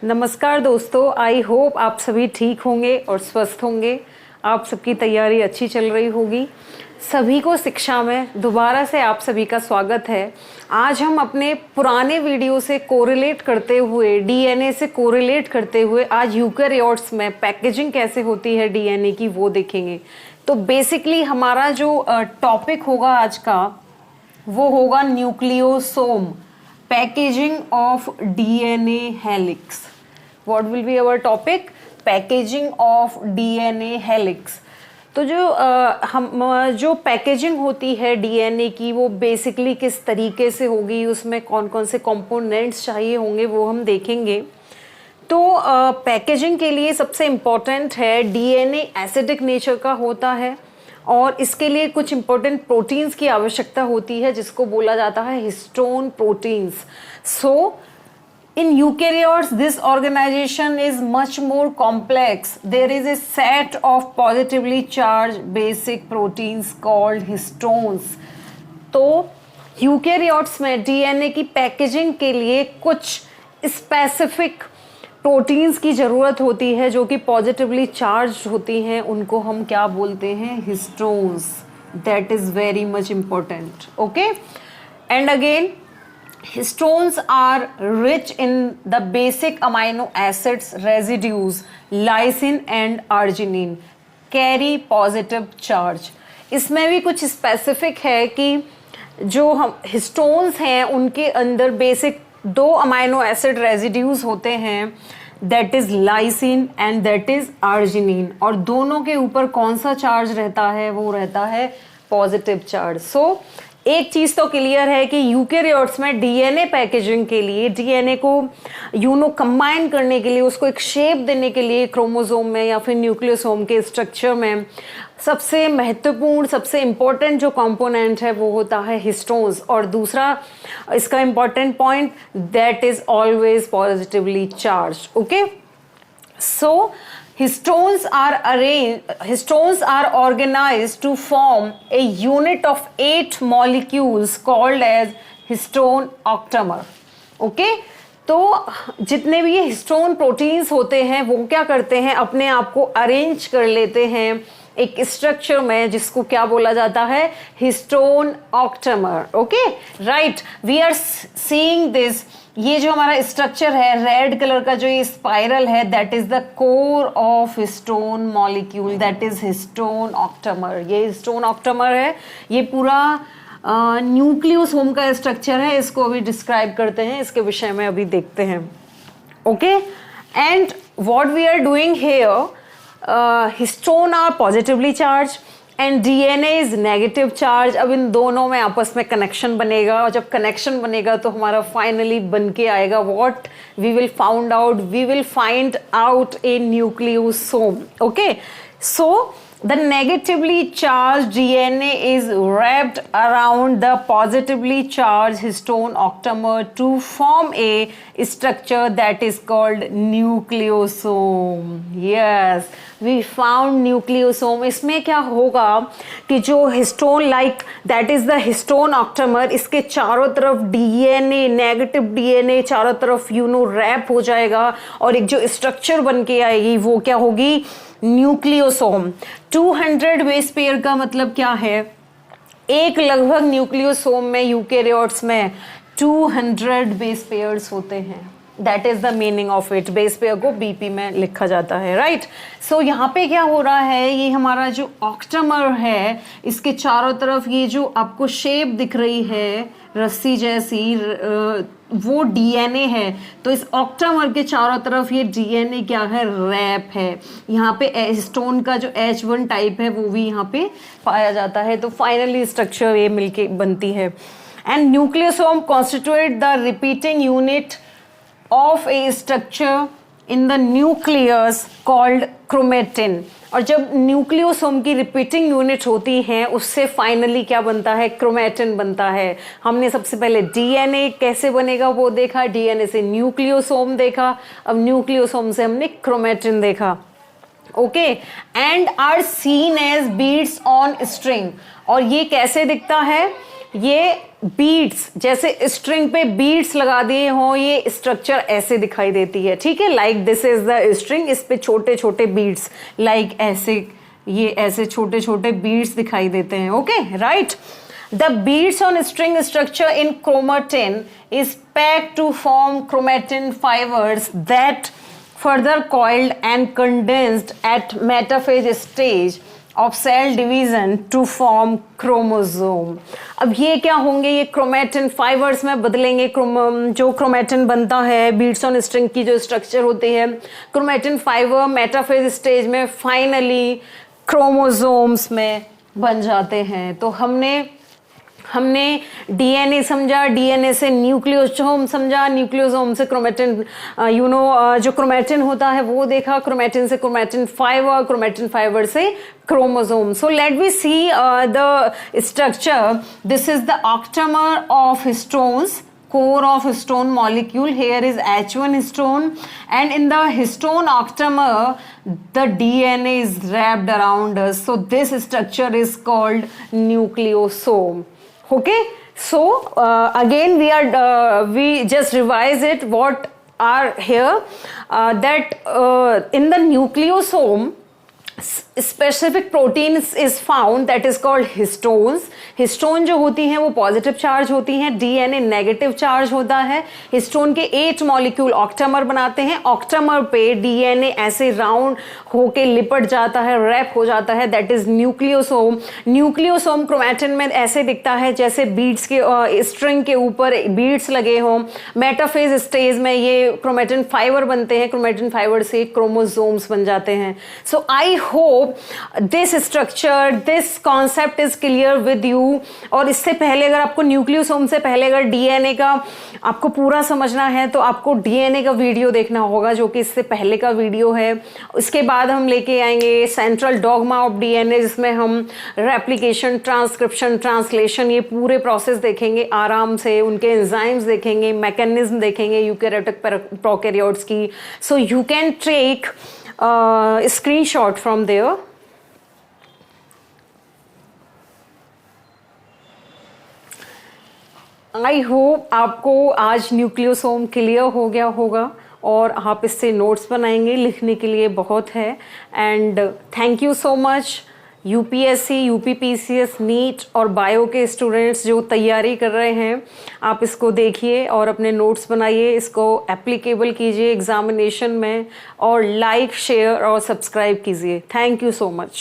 नमस्कार दोस्तों, I hope आप सभी ठीक होंगे और स्वस्थ होंगे। आप सबकी तैयारी अच्छी चल रही होगी। सभी को शिक्षा में दोबारा से आप सभी का स्वागत है। आज हम अपने पुराने वीडियो से कोरिलेट करते हुए, डीएनए से कोरिलेट करते हुए आज यूकेरियोट्स में पैकेजिंग कैसे होती है डीएनए की वो देखेंगे। तो बेसिकली हमारा जो टॉपिक होगा आज का वो होगा nucleosome, packaging of DNA helix. What will be our topic? Packaging of DNA helix. तो जो पैकेजिंग होती है डीएनए की वो बेसिकली किस तरीके से होगी, उसमें कौन कौन से कंपोनेंट्स चाहिए होंगे वो हम देखेंगे। तो पैकेजिंग के लिए सबसे इम्पोर्टेंट है डीएनए एसिडिक नेचर का होता है और इसके लिए कुछ इंपॉर्टेंट प्रोटीन्स की आवश्यकता होती है जिसको बोला जाता है histone proteins. So in eukaryotes this organization is much more complex. There is a set of positively charged basic proteins called histones. तो यूकेरियोट्स में डीएनए की पैकेजिंग के लिए कुछ स्पेसिफिक प्रोटीन्स की ज़रूरत होती है जो कि पॉजिटिवली चार्ज होती हैं। उनको हम क्या बोलते हैं? Histones. That is very much important. Okay, and again histones are rich in the basic amino acids residues lysine and arginine carry positive charge। इसमें भी कुछ स्पेसिफिक है कि जो हम हिस्टोन्स हैं उनके अंदर बेसिक दो अमाइनो एसिड रेजिड्यूज होते हैं, that is lysine and that is arginine, और दोनों के ऊपर कौन सा चार्ज रहता है? वो रहता है पॉजिटिव चार्ज। सो एक चीज तो क्लियर है कि यूकेरियोट्स में डीएनए पैकेजिंग के लिए, डीएनए को कंबाइन करने के लिए, उसको एक शेप देने के लिए क्रोमोसोम में या फिर न्यूक्लियोसोम के स्ट्रक्चर में सबसे महत्वपूर्ण, सबसे इंपॉर्टेंट जो कंपोनेंट है वो होता है हिस्टोन्स। और दूसरा इसका important point, that is always positively charge. Okay, so histones are organized to form a unit of 8 molecules called as histone octamer। Okay, तो जितने भी ये हिस्टोन प्रोटीन्स होते हैं वो क्या करते हैं? अपने आप को अरेंज कर लेते हैं एक स्ट्रक्चर में जिसको क्या बोला जाता है? Histone octamer. Okay, right, we are seeing this. ये जो हमारा स्ट्रक्चर है रेड कलर का, जो ये स्पाइरल है, that is the core of histone molecule, that is histone octamer. ये हिस्टोन ऑक्टेमर है, ये पूरा न्यूक्लियोसोम का स्ट्रक्चर है। इसको अभी डिस्क्राइब करते हैं, इसके विषय में अभी देखते हैं। Okay, and what we are doing here, histone are positively charge and DNA is negative charge. अब इन दोनों में आपस में कनेक्शन बनेगा और जब कनेक्शन बनेगा तो हमारा फाइनली बन के आएगा what we will find out a nucleosome. Okay, so the negatively charged DNA is wrapped around the positively charged histone octamer to form a structure that is called nucleosome। Yes, we found nucleosome। इसमें क्या होगा कि जो histone that is the histone octamer, इसके चारों तरफ DNA, negative DNA चारों तरफ रैप हो जाएगा और एक जो स्ट्रक्चर बन के आएगी वो क्या होगी? न्यूक्लियोसोम। 200 बेस पेयर का मतलब क्या है? एक लगभग न्यूक्लियोसोम में, यूकेरियोट्स में 200 बेस पेयर्स होते हैं। That is the meaning of it. Base pair को बीपी में लिखा जाता है, राइट। सो यहाँ पे क्या हो रहा है, ये हमारा जो ऑक्टेमर है इसके चारों तरफ ये जो आपको शेप दिख रही है रस्सी जैसी, वो डीएनए है। तो इस ऑक्टेमर के चारों तरफ ये डीएनए क्या है? रैप है। यहाँ पे हिस्टोन का जो H1 टाइप है वो भी यहाँ पे पाया जाता है। तो फाइनली स्ट्रक्चर ये मिलके बनती है। And nucleosome constitute the repeating unit of A structure in the nucleus called chromatin. और जब न्यूक्लियोसोम की रिपीटिंग यूनिट होती हैं उससे फाइनली क्या बनता है? क्रोमेटिन बनता है। हमने सबसे पहले डीएनए कैसे बनेगा वो देखा, डीएनए से न्यूक्लियोसोम देखा, अब न्यूक्लियोसोम से हमने क्रोमेटिन देखा। Okay, and are seen as beads on string. और ये कैसे दिखता है? ये बीड्स, जैसे स्ट्रिंग पे बीड्स लगा दिए हों, ये स्ट्रक्चर ऐसे दिखाई देती है, ठीक है। Like this is the string, इस पे छोटे छोटे बीड्स लाइक ऐसे, ये ऐसे छोटे छोटे बीड्स दिखाई देते हैं, okay right. The beads on string structure in chromatin is packed to form chromatin fibres that further coiled and condensed at metaphase stage of cell division to form chromosome। अब ये क्या होंगे, ये क्रोमेटिन फाइबर्स में बदलेंगे। जो chromatin बनता है, बीड्स ऑन स्ट्रिंग की जो स्ट्रक्चर होती है, क्रोमेटिन फाइबर मेटाफेज स्टेज में फाइनली क्रोमोसोम्स में बन जाते हैं। तो हमने डीएनए समझा, डीएनए से न्यूक्लियोसोम समझा, न्यूक्लियोसोम से क्रोमेटिन, जो क्रोमेटिन होता है वो देखा, क्रोमेटिन से क्रोमेटिन फाइबर, क्रोमेटिन फाइबर से chromosome. So let we see the structure. This is the octamer of histones, core of histone molecule. Here is H1 histone, and in the histone octamer the DNA is wrapped around us. So this structure is called nucleosome. Okay, so again we just revise it what are here, that in the nucleosome specific proteins is found that is called histones। Histone जो होती हैं वो positive charge होती हैं, DNA negative charge होता है। Histone के 8 molecule octamer बनाते हैं, ऑक्टामर पे डीएनए ऐसे राउंड होके लिपट जाता है, रैप हो जाता है, that is nucleosome. Nucleosome chromatin में ऐसे दिखता है जैसे बीड्स के स्ट्रिंग के ऊपर बीड्स लगे हों। मेटाफेज स्टेज में ये क्रोमेटिन फाइबर बनते हैं, क्रोमेटिन फाइबर से क्रोमोसोम्स बन जाते हैं। So I hope this structure, this concept is clear with you. और इससे पहले अगर आपको न्यूक्लियोसोम से पहले अगर डीएनए का आपको पूरा समझना है तो आपको डीएनए का वीडियो देखना होगा, जो कि इससे पहले का वीडियो है। उसके बाद हम लेके आएंगे सेंट्रल डॉगमा ऑफ डीएनए, जिसमें हम रेप्लिकेशन, ट्रांसक्रिप्शन, ट्रांसलेशन, ये पूरे प्रोसेस देखेंगे आराम से, उनके एंजाइम्स देखेंगे, मैकेनिज्म देखेंगे यूकैरियोटिक प्रोकैरियोट्स की। So you can take screenshot from there। I hope आपको आज न्यूक्लियोसोम क्लियर हो गया होगा और आप इससे नोट्स बनाएंगे, लिखने के लिए बहुत है। And thank you so much UPSC, UPPCS, NEET और बायो के स्टूडेंट्स जो तैयारी कर रहे हैं, आप इसको देखिए और अपने नोट्स बनाइए, इसको एप्लीकेबल कीजिए एग्जामिनेशन में, और लाइक, शेयर और सब्सक्राइब कीजिए। Thank you so much.